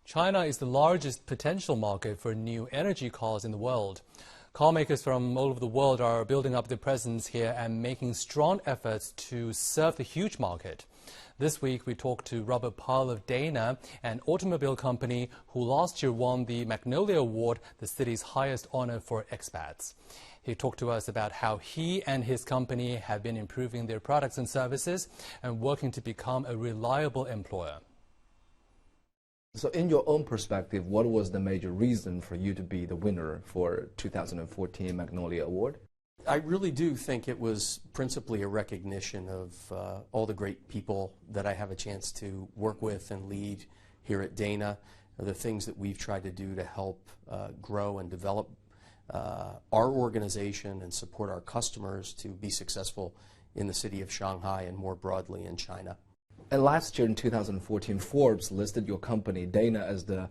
China is the largest potential market for new energy cars in the world. Carmakers from all over the world are building up their presence here and making strong efforts to serve the huge market. This week, we talked to Robert Pyle of Dana, an automobile company who last year won the Magnolia Award, the city's highest honor for expats. He talked to us about how he and his company have been improving their products and services and working to become a reliable employer. So in your own perspective, what was the major reason for you to be the winner for 2014 Magnolia Award? I really do think it was principally a recognition of all the great people that I have a chance to work with and lead here at Dana, the things that we've tried to do to help grow and develop our organization and support our customers to be successful in the city of Shanghai and more broadly in China. And last year in 2014, Forbes listed your company, Dana, as the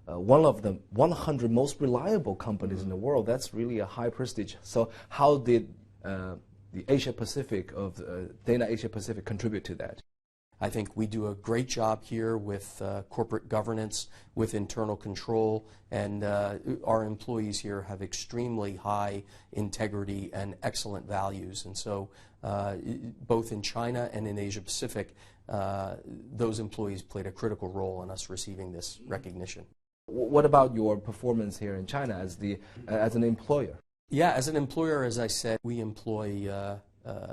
one of the 100 most reliable companies in the world. That's really a high prestige. So how did the Asia Pacific of Dana Asia Pacific contribute to that? I think we do a great job here with corporate governance, with internal control, and our employees here have extremely high integrity and excellent values. And so both in China and in Asia Pacific, those employees played a critical role in us receiving this recognition. What about your performance here in China as an employer? Yeah, as an employer, as I said, we employ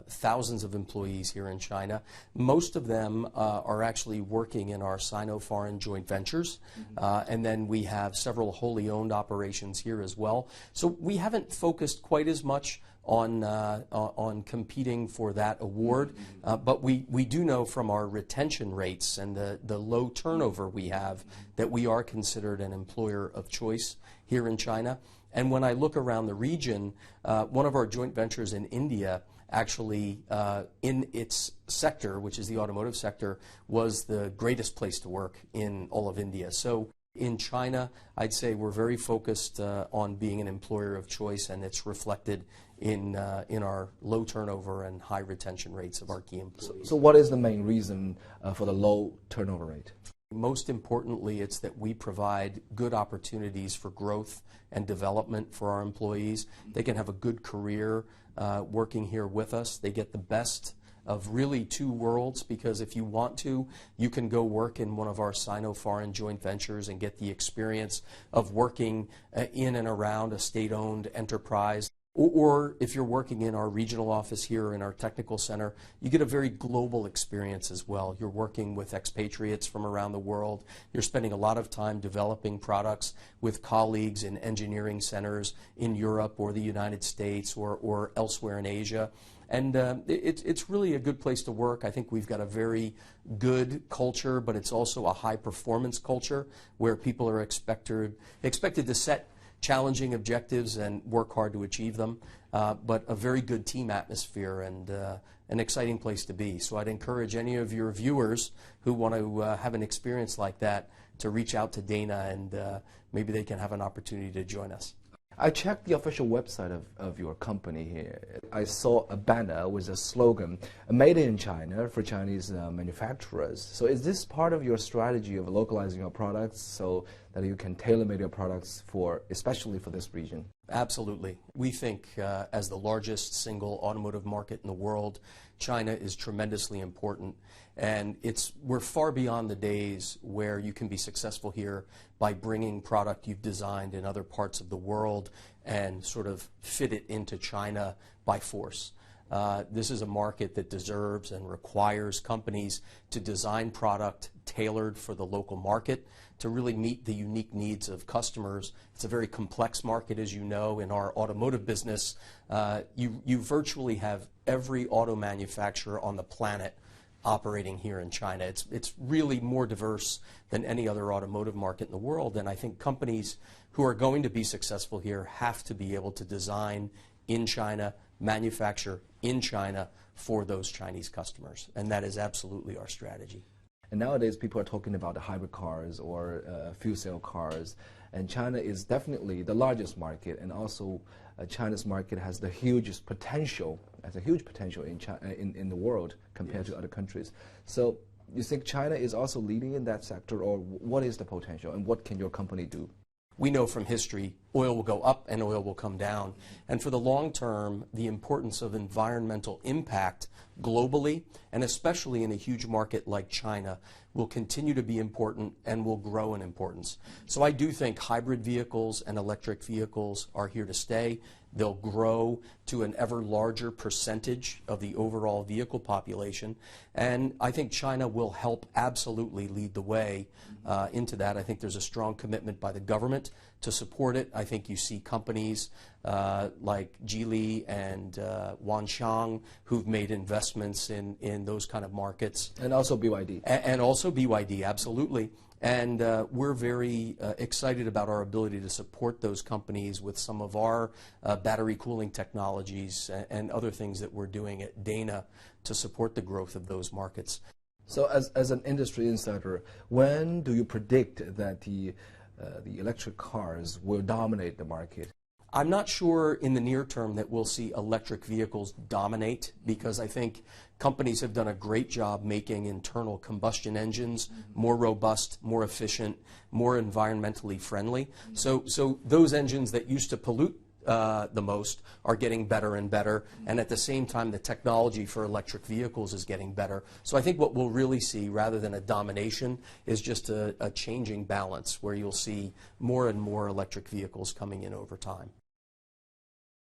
thousands of employees here in China. Most of them are actually working in our Sino-foreign joint ventures, and then we have several wholly owned operations here as well. So we haven't focused quite as much on competing for that award, but we do know from our retention rates and the low turnover we have that we are considered an employer of choice here in China. And when I look around the region, one of our joint ventures in India actually in its sector, which is the automotive sector, was the greatest place to work in all of India. So in China, I'd say we're very focused on being an employer of choice, and it's reflected in our low turnover and high retention rates of our key employees. So what is the main reason for the low turnover rate? Most importantly, it's that we provide good opportunities for growth and development for our employees. They can have a good career working here with us. They get the best of really two worlds, because if you want to, you can go work in one of our Sino-foreign joint ventures and get the experience of working in and around a state-owned enterprise. Or if you're working in our regional office here in our technical center, you get a very global experience as well. You're working with expatriates from around the world. You're spending a lot of time developing products with colleagues in engineering centers in Europe or the United States or elsewhere in Asia. And it's really a good place to work. I think we've got a very good culture, but it's also a high-performance culture where people are expected to set challenging objectives and work hard to achieve them, but a very good team atmosphere and an exciting place to be. So I'd encourage any of your viewers who want to have an experience like that to reach out to Dana, and maybe they can have an opportunity to join us. I checked the official website of your company here. I saw a banner with a slogan, "Made in China for Chinese manufacturers." So is this part of your strategy of localizing your products so that you can tailor-make your products especially for this region? Absolutely. We think as the largest single automotive market in the world, China is tremendously important, and we're far beyond the days where you can be successful here by bringing product you've designed in other parts of the world and sort of fit it into China by force. This is a market that deserves and requires companies to design product tailored for the local market to really meet the unique needs of customers. It's a very complex market, as you know. In our automotive business, you virtually have every auto manufacturer on the planet operating here in China. It's really more diverse than any other automotive market in the world, and I think companies who are going to be successful here have to be able to design in China, manufacture in China for those Chinese customers, and that is absolutely our strategy. And nowadays people are talking about the hybrid cars or fuel cell cars, and China is definitely the largest market, and also China's market has a huge potential in the world compared to other countries. So You think China is also leading in that sector, or what is the potential, and what can your company do? We know from history oil will go up and oil will come down. And for the long term, the importance of environmental impact globally, and especially in a huge market like China, will continue to be important and will grow in importance. So I do think hybrid vehicles and electric vehicles are here to stay. They'll grow to an ever larger percentage of the overall vehicle population. And I think China will help absolutely lead the way into that. I think there's a strong commitment by the government to support it. I think you see companies like Geely and Wanxiang who've made investments in those kind of markets. And also BYD. And also BYD, absolutely. And we're very excited about our ability to support those companies with some of our battery cooling technologies and other things that we're doing at Dana to support the growth of those markets. So as an industry insider, when do you predict that the electric cars will dominate the market? I'm not sure in the near term that we'll see electric vehicles dominate, because I think companies have done a great job making internal combustion engines more robust, more efficient, more environmentally friendly. So those engines that used to pollute the most are getting better and better, and at the same time the technology for electric vehicles is getting better. So I think what we'll really see, rather than a domination, is just a changing balance where you'll see more and more electric vehicles coming in over time.